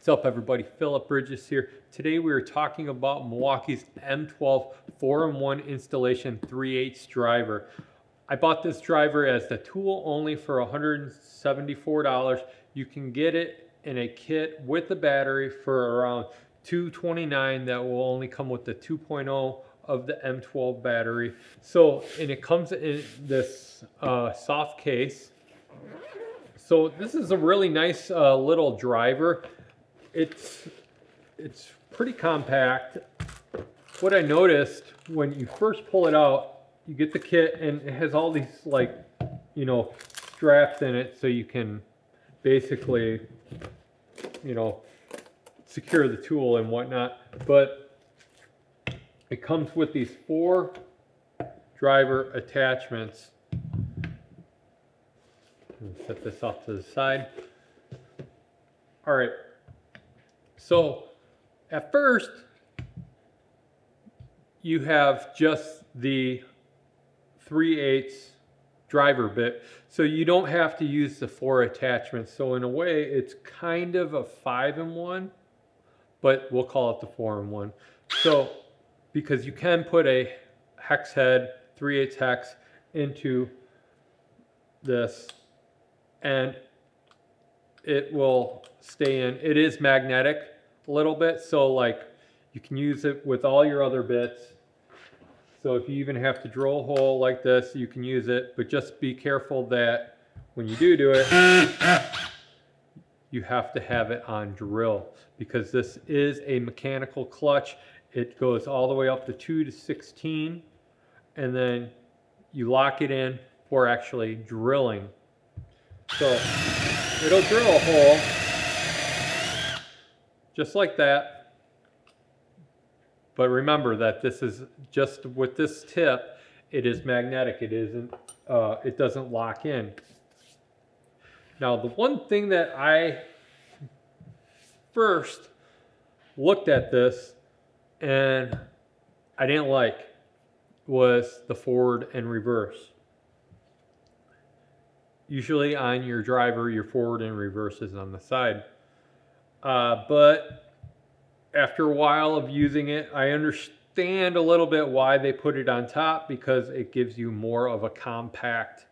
What's up, everybody? Philip Bridges here. Today we are talking about Milwaukee's M12 4-in-1 installation 3/8 driver. I bought this driver as the tool only for $174. You can get it in a kit with the battery for around $229. That will only come with the 2.0 of the M12 battery. So, and it comes in this soft case. So this is a really nice little driver. It's pretty compact. What I noticed when you first pull it out, you get the kit and it has all these, like, you know, straps in it so you can basically, you know, secure the tool and whatnot. But it comes with these 4 driver attachments. Set this off to the side. All right. So at first, you have just the 3/8 driver bit, so you don't have to use the 4 attachments. So in a way, it's kind of a 5-in-1, but we'll call it the 4-in-1. So because you can put a hex head, 3/8 hex into this, and it will stay in. It is magnetic a little bit, so like you can use it with all your other bits. So if you even have to drill a hole like this, you can use it, but just be careful that when you do it, you have to have it on drill, because this is a mechanical clutch. It goes all the way up to 2 to 16, and then you lock it in for actually drilling. So it'll drill a hole just like that. But remember that this is just with this tip, it is magnetic. It isn't, it doesn't lock in. Now, the one thing that I first looked at this and I didn't like was the forward and reverse. Usually on your driver, your forward and reverse is on the side. But after a while of using it, I understand a little bit why they put it on top, because it gives you more of a compact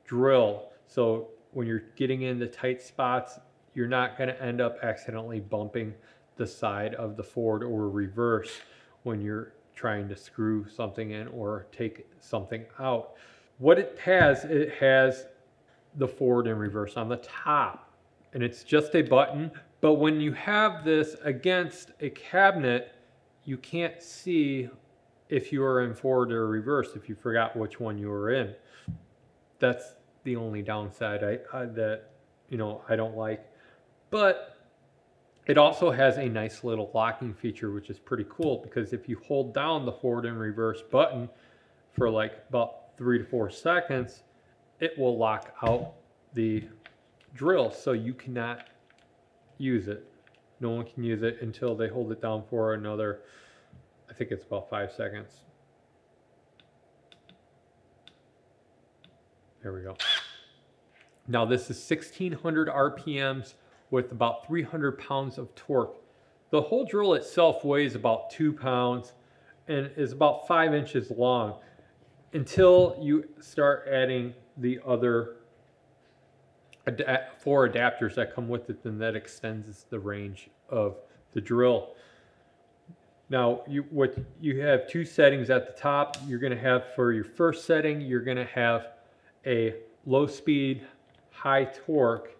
drill. So when you're getting into tight spots, you're not going to end up accidentally bumping the side of the forward or reverse when you're trying to screw something in or take something out. What it has the forward and reverse on the top, and it's just a button. But when you have this against a cabinet, you can't see if you are in forward or reverse, if you forgot which one you were in. That's the only downside that, you know, I don't like. But it also has a nice little locking feature, which is pretty cool, because if you hold down the forward and reverse button for like about 3 to 4 seconds, it will lock out the drill, so you cannot use it. No one can use it until they hold it down for another, I think it's about 5 seconds. There we go. Now this is 1600 RPMs with about 300 pounds of torque. The whole drill itself weighs about 2 pounds and is about 5 inches long, until you start adding the other 4 adapters that come with it, then that extends the range of the drill. Now you have 2 settings at the top. You're going to have, for your first setting, you're going to have a low speed, high torque,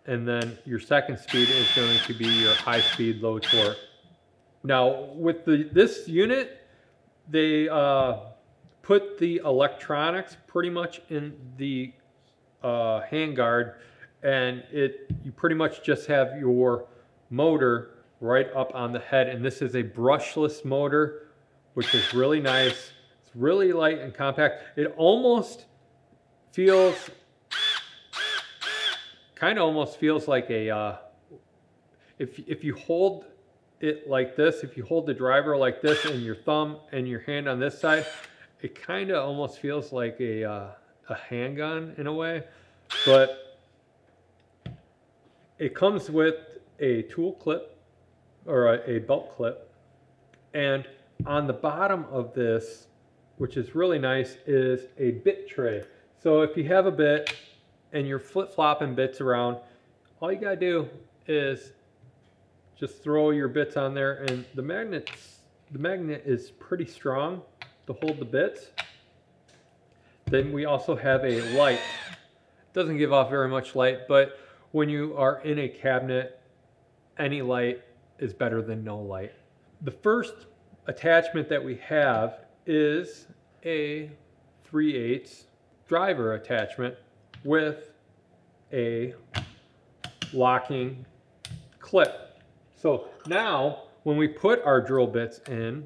and then your second speed is going to be your high speed, low torque. Now with this unit, they put the electronics pretty much in the handguard, and you pretty much just have your motor right up on the head. And this is a brushless motor, which is really nice. It's really light and compact. It almost feels, kind of almost feels like a, if you hold it like this, if you hold the driver like this and your thumb and your hand on this side, it kind of almost feels like a handgun in a way. But It comes with a tool clip or a belt clip, and on the bottom of this, which is really nice, is a bit tray. So if you have a bit and you're flip-flopping bits around, all you gotta do is just throw your bits on there, and the magnet is pretty strong to hold the bits. Then we also have a light. It doesn't give off very much light, but when you are in a cabinet, any light is better than no light. The first attachment that we have is a 3/8 driver attachment with a locking clip. So now when we put our drill bits in,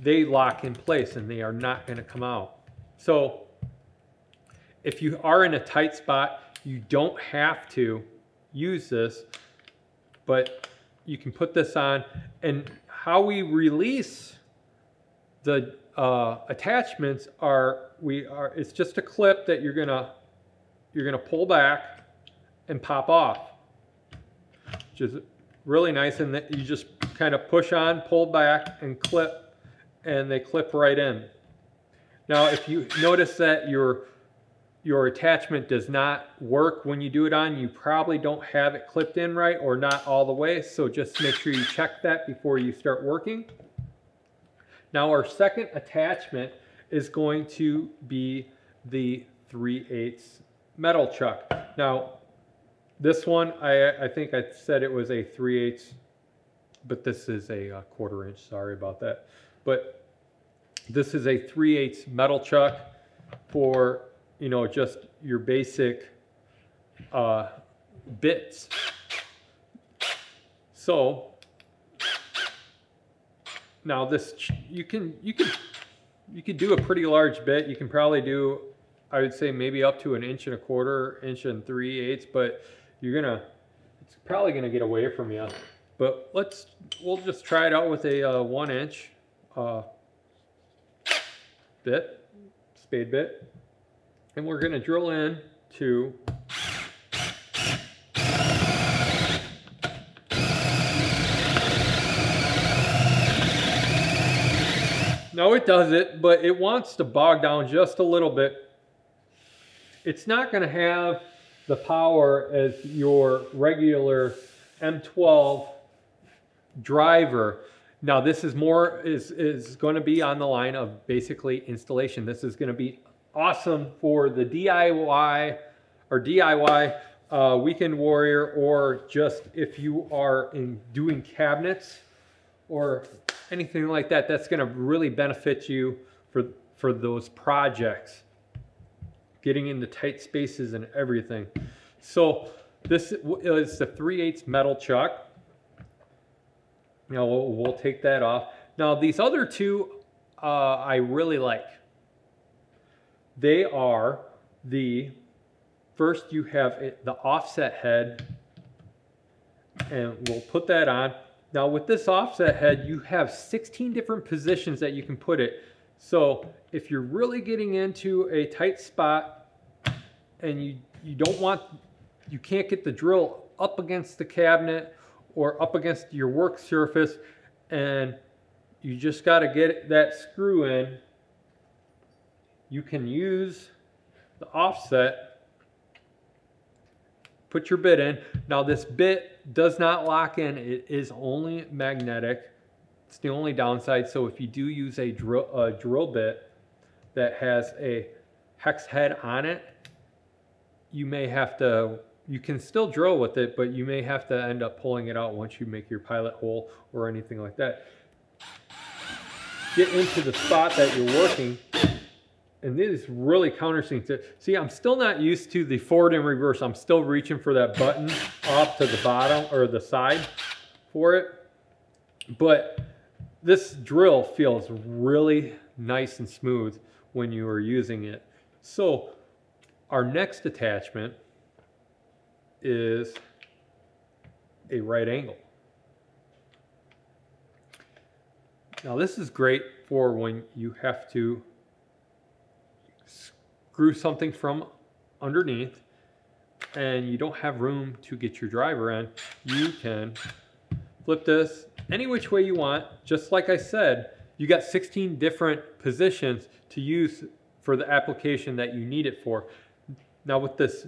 they lock in place and they are not going to come out. So if you are in a tight spot, you don't have to use this, but you can put this on. And how we release the attachments it's just a clip that you're gonna pull back and pop off, which is really nice. And that you just kind of push on, pull back, and clip, and they clip right in. Now, if you notice that your attachment does not work when you do it on, you probably don't have it clipped in right, or not all the way. So just make sure you check that before you start working. Now our second attachment is going to be the 3/8 metal chuck. Now this one, I think I said it was a 3/8, but this is a 1/4 inch, sorry about that. But this is a 3/8 metal chuck for, you know, just your basic bits. So now this, you could do a pretty large bit. You can probably do, I would say, maybe up to 1.25 inches, 1 3/8, but it's probably gonna get away from you. But we'll just try it out with a 1 inch bit, spade bit. And we're going to drill in to now it does it, but it wants to bog down just a little bit. It's not going to have the power as your regular M12 driver. Now this is going to be on the line of basically installation. This is going to be awesome for the DIY weekend warrior, or just if you are doing cabinets or anything like that. That's going to really benefit you for those projects, getting into tight spaces and everything. So this is the 3/8 metal chuck. Now we'll take that off. Now these other two I really like. They are first you have the offset head, and we'll put that on. Now with this offset head, you have 16 different positions that you can put it. So if you're really getting into a tight spot and you can't get the drill up against the cabinet or up against your work surface, and you just got to get that screw in, you can use the offset, put your bit in. Now this bit does not lock in, it is only magnetic. It's the only downside. So if you do use a drill bit that has a hex head on it, you can still drill with it, but you may have to end up pulling it out once you make your pilot hole or anything like that. Get into the spot that you're working. And this is really countersink to, see, I'm still not used to the forward and reverse. I'm still reaching for that button off to the bottom or the side for it. But this drill feels really nice and smooth when you are using it. So our next attachment is a right angle. Now this is great for when you have to screw something from underneath and you don't have room to get your driver in, you can flip this any which way you want. Just like I said, you got 16 different positions to use for the application that you need it for. Now with this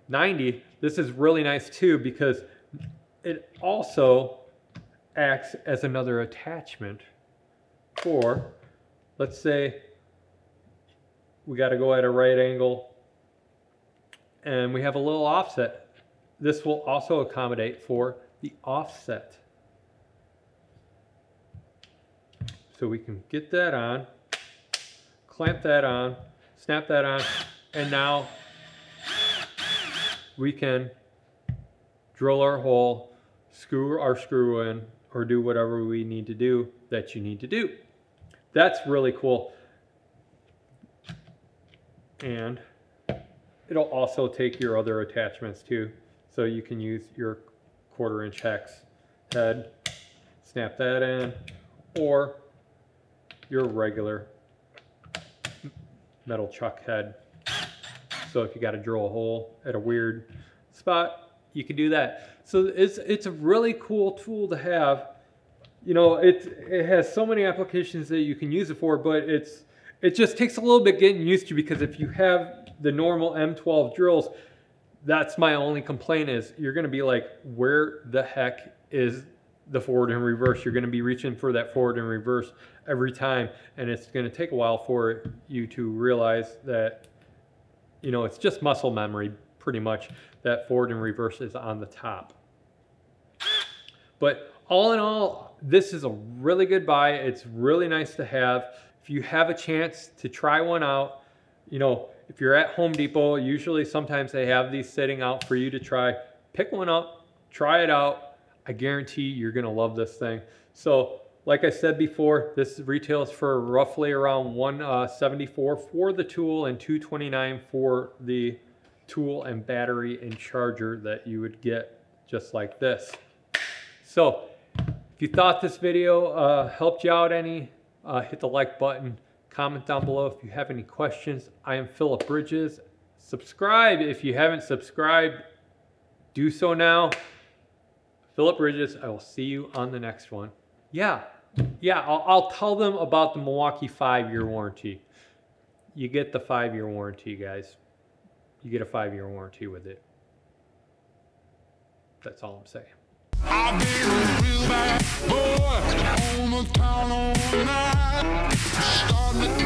90, this is really nice too, because it also acts as another attachment for, let's say we got to go at a right angle and we have a little offset. This will also accommodate for the offset. So we can get that on, clamp that on, snap that on, and now we can drill our hole, screw our screw in, or do whatever we need to do that you need to do. That's really cool. And it'll also take your other attachments too. So you can use your 1/4" hex head, snap that in, or your regular metal chuck head. So if you got to drill a hole at a weird spot, you can do that. So it's a really cool tool to have. You know, it has so many applications that you can use it for, but it just takes a little bit getting used to, because if you have the normal M12 drills, that's my only complaint, is you're going to be like, where the heck is the forward and reverse? You're going to be reaching for that forward and reverse every time, and it's going to take a while for you to realize that, you know, it's just muscle memory pretty much, that forward and reverse is on the top. But all in all, this is a really good buy. It's really nice to have. If you have a chance to try one out, you know, if you're at Home Depot, usually sometimes they have these sitting out for you to try. Pick one up, try it out. I guarantee you're gonna love this thing. So like I said before, this retails for roughly around $174 for the tool and $229 for the tool and battery and charger that you would get just like this. So if you thought this video helped you out any, hit the like button, comment down below if you have any questions. I am Philip Bridges. Subscribe if you haven't subscribed. Do so now. Philip Bridges, I will see you on the next one. Yeah, I'll tell them about the Milwaukee 5-year warranty. You get the 5-year warranty, guys. You get a 5-year warranty with it. That's all I'm saying. I've been a real bad boy on the town all night. Starting to